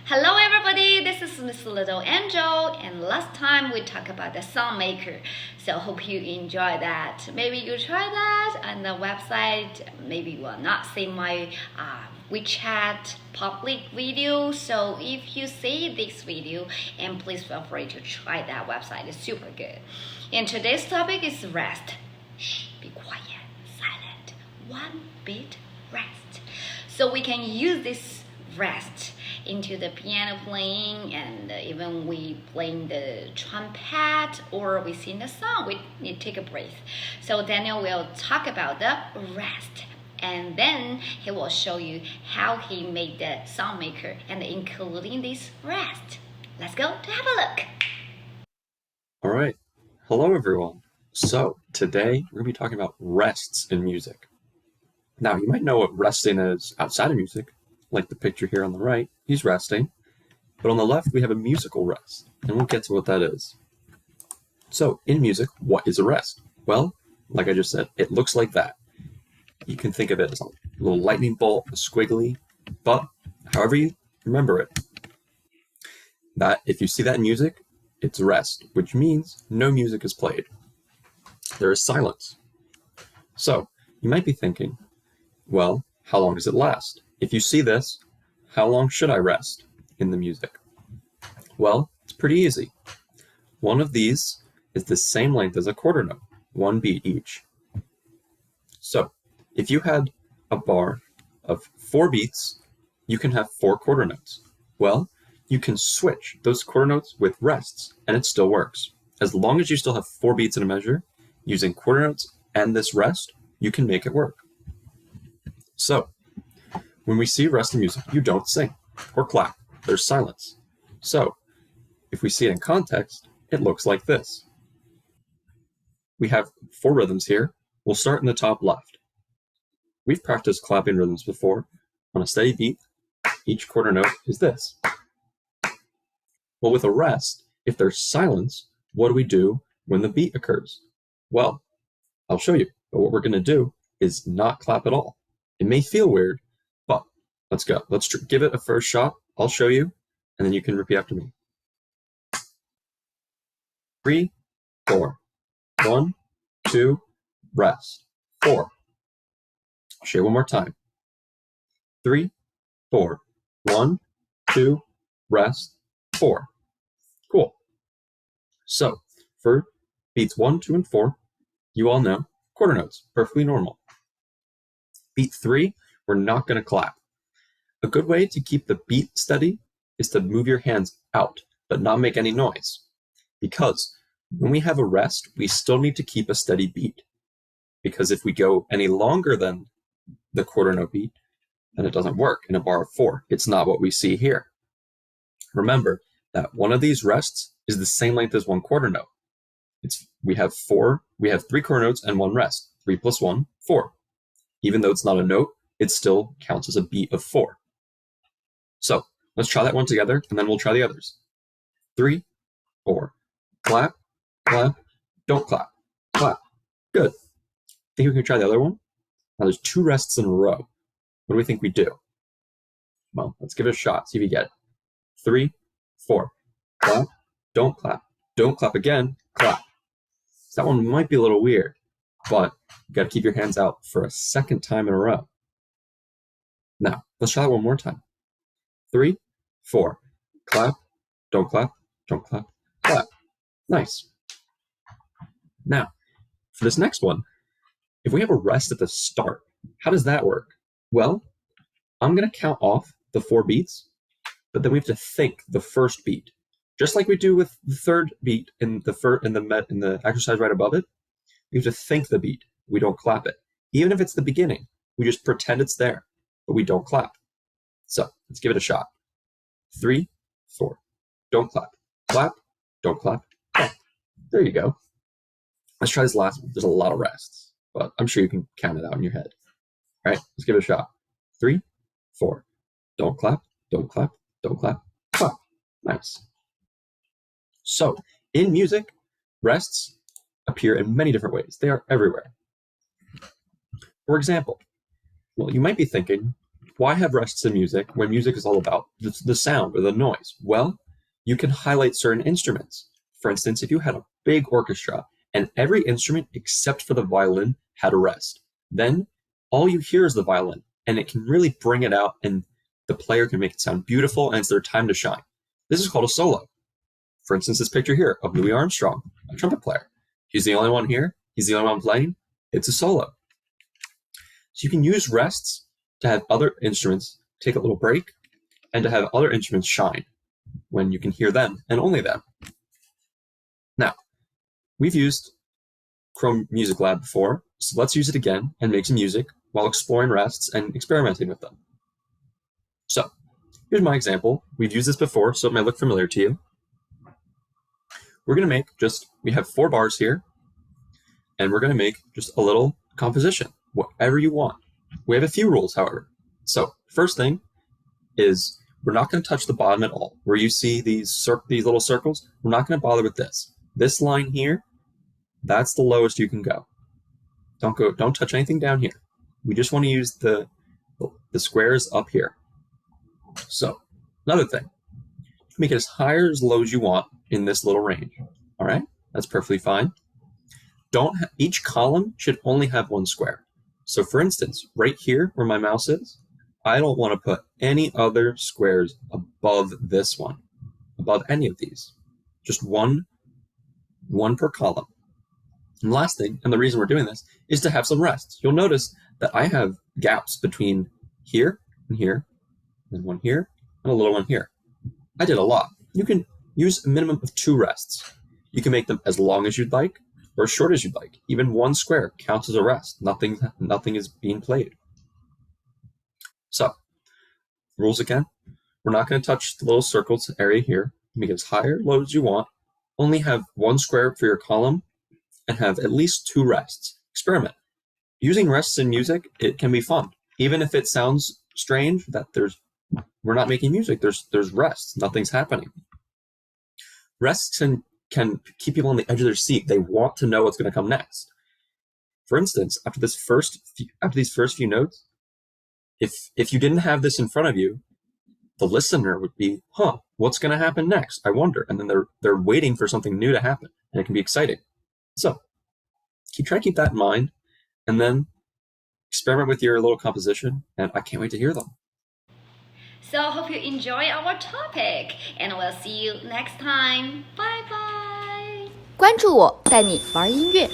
Hello everybody, this is Miss Little Angel, and last time we talked about the song maker. So hope you enjoy that. Maybe you try that on the website. Maybe you will not see my WeChat public video. So if you see this video, and please feel free to try that website. It's super good. And today's topic is rest. Shh, be quiet, silent. One beat rest. So we can use this rest into the piano playing, and even we playing the trumpet or we sing the song, we need to take a breath. So Daniel will talk about the rest, and then he will show you how he made the song maker and including this rest. Let's go to have a look. All right. Hello, everyone. So today we're going to be talking about rests in music. Now, you might know what resting is outside of music, like the picture here on the right. He's resting. But on the left, we have a musical rest, and we'll get to what that is. So in music, what is a rest? Well, like I just said, it looks like that. You can think of it as a little lightning bolt, a squiggly, but however you remember it, that if you see that in music, it's rest, which means no music is played. There is silence. So you might be thinking, well, how long does it last? If you see this, how long should I rest in the music? Well, it's pretty easy. One of these is the same length as a quarter note, one beat each. So if you had a bar of 4 beats, you can have 4 quarter notes. Well, you can switch those quarter notes with rests, and it still works. As long as you still have 4 beats in a measure, using quarter notes and this rest, you can make it work. So, when we see rest in music, you don't sing or clap. There's silence. So, if we see it in context, it looks like this. We have 4 rhythms here. We'll start in the top left. We've practiced clapping rhythms before. On a steady beat, each quarter note is this. Well, with a rest, if there's silence, what do we do when the beat occurs? Well, I'll show you, but what we're going to do is not clap at all. It may feel weird, but let's go. Let's give it a first shot. I'll show you, and then you can repeat after me. 3, 4. 1, 2, rest. 4. I'll show you one more time. 3, 4. 1, 2, rest. 4. Cool. So for beats 1, 2, and 4, you all know quarter notes, perfectly normal. Beat 3, we're not going to clap. A good way to keep the beat steady is to move your hands out, but not make any noise. Because when we have a rest, we still need to keep a steady beat. Because if we go any longer than the quarter note beat, then it doesn't work in a bar of 4. It's not what we see here. Remember that one of these rests is the same length as one quarter note. We have 3 quarter notes and 1 rest. 3 plus 1, 4. Even though it's not a note, it still counts as a beat of 4. So let's try that one together, and then we'll try the others. 3, 4. Clap, clap, don't clap, clap. Good. Think we can try the other one? Now there's 2 rests in a row. What do we think we do? Well, let's give it a shot, see if you get it. 3, 4. Clap, don't clap again, clap. So that one might be a little weird, but you got to keep your hands out for a second time in a row. Now, let's try that one more time. 3, 4. Clap, don't clap, clap. Nice. Now, for this next one, if we have a rest at the start, how does that work? Well, I'm going to count off the 4 beats, but then we have to think the first beat. Just like we do with the third beat in the exercise right above it, we have to think the beat. We don't clap it. Even if it's the beginning, we just pretend it's there, but we don't clap. So let's give it a shot. 3, 4. Don't clap. Clap, don't clap. Clap. There you go. Let's try this last one. There's a lot of rests, but I'm sure you can count it out in your head. All right, let's give it a shot. 3, 4. Don't clap, don't clap, don't clap, clap. Nice. So in music, rests appear in many different ways. They are everywhere. For example, well, you might be thinking, why have rests in music when music is all about the sound or the noise? Well, you can highlight certain instruments. For instance, if you had a big orchestra and every instrument except for the violin had a rest, then all you hear is the violin, and it can really bring it out, and the player can make it sound beautiful, and it's their time to shine. This is called a solo. For instance, this picture here of Louis Armstrong, a trumpet player. He's the only one here. He's the only one playing. It's a solo. So you can use rests to have other instruments take a little break and to have other instruments shine when you can hear them and only them. Now, we've used Chrome Music Lab before, so let's use it again and make some music while exploring rests and experimenting with them. So, here's my example. We've used this before, so it might look familiar to you. We're going to make we have 4 bars here, and we're going to make just a little composition, whatever you want. We have a few rules, however. So, first thing is we're not going to touch the bottom at all. Where you see these little circles, we're not going to bother with this. This line here, that's the lowest you can go. Don't touch anything down here. We just want to use the squares up here. So, another thing, make it as high or as low as you want in this little range. All right, that's perfectly fine. Each column should only have 1 square. So for instance, right here where my mouse is, I don't want to put any other squares above this one, above any of these. Just one per column. And last thing, and the reason we're doing this, is to have some rests. You'll notice that I have gaps between here and here, and one here, and a little one here. I did a lot. You can use a minimum of 2 rests. You can make them as long as you'd like, or as short as you'd like. Even 1 square counts as a rest. Nothing is being played. So, rules again. We're not going to touch the little circles area here. Make it as high or low as you want. Only have 1 square for your column, and have at least 2 rests. Experiment. Using rests in music, it can be fun. Even if it sounds strange that we're not making music, there's rests. Nothing's happening. Rests can keep people on the edge of their seat. They want to know what's going to come next. For instance, after these first few notes, if you didn't have this in front of you, the listener would be, what's going to happen next? I wonder. And then they're waiting for something new to happen, and it can be exciting. So try to keep that in mind, and then experiment with your little composition, and I can't wait to hear them. So hope you enjoy our topic, and we'll see you next time. Bye bye. 关注我，带你玩音乐。